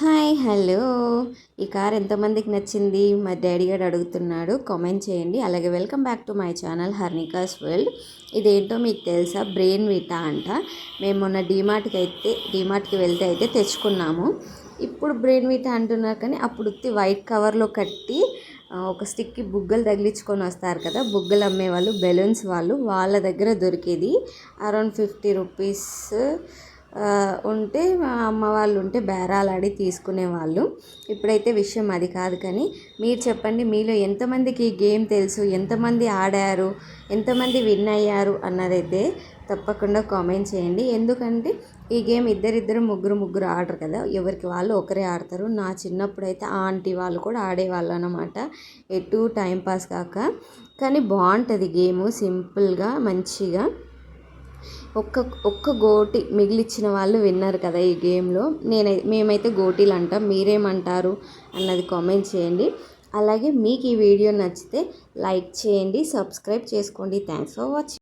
Hi hello. ఈ car ఎంతమందికి నచ్చింది? మా డాడీ గారు అడుగుతున్నాడు, కామెంట్ చేయండి. అలాగే welcome back to my channel Harnika's world. ఇదేంటో మీకు తెలుసా? బ్రెయిన్ విటా అంట. మేము మొన్న డీమార్ట్కి వెళ్తే అయితే తెచ్చుకున్నాము. ఇప్పుడు బ్రెయిన్ విటా అంటున్నారు, కానీ అప్పుడు వైట్ కవర్లో కట్టి ఒక స్టిక్కి బుగ్గలు తగిలించుకొని వస్తారు కదా, బుగ్గలు అమ్మేవాళ్ళు, బెలూన్స్ వాళ్ళ దగ్గర దొరికేది. అరౌండ్ 50 రూపీస్ ఉంటే మా అమ్మ వాళ్ళు ఉంటే బేరాలాడి తీసుకునేవాళ్ళు. ఇప్పుడైతే విషయం అది కాదు. కానీ మీరు చెప్పండి, మీలో ఎంతమందికి ఈ గేమ్ తెలుసు, ఎంతమంది ఆడారు, ఎంతమంది విన్ అయ్యారు అన్నదైతే తప్పకుండా కామెంట్ చేయండి. ఎందుకంటే ఈ గేమ్ ఇద్దరిద్దరు ముగ్గురు ఆడరు కదా, ఎవరికి వాళ్ళు ఒకరే ఆడతారు. నా చిన్నప్పుడు అయితే ఆంటీ వాళ్ళు కూడా ఆడేవాళ్ళు అన్నమాట, ఎటు టైంపాస్ కాక. కానీ బాగుంటుంది గేము, సింపుల్గా మంచిగా. ఒక్క గోటి మిగిలిచ్చిన వాళ్ళు విన్నారు కదా ఈ గేమ్లో. మేమైతే గోటీలు అంటాం, మీరేమంటారు అన్నది కామెంట్ చేయండి. అలాగే మీకు ఈ వీడియో నచ్చితే లైక్ చేయండి, సబ్స్క్రైబ్ చేసుకోండి. Thanks for watching.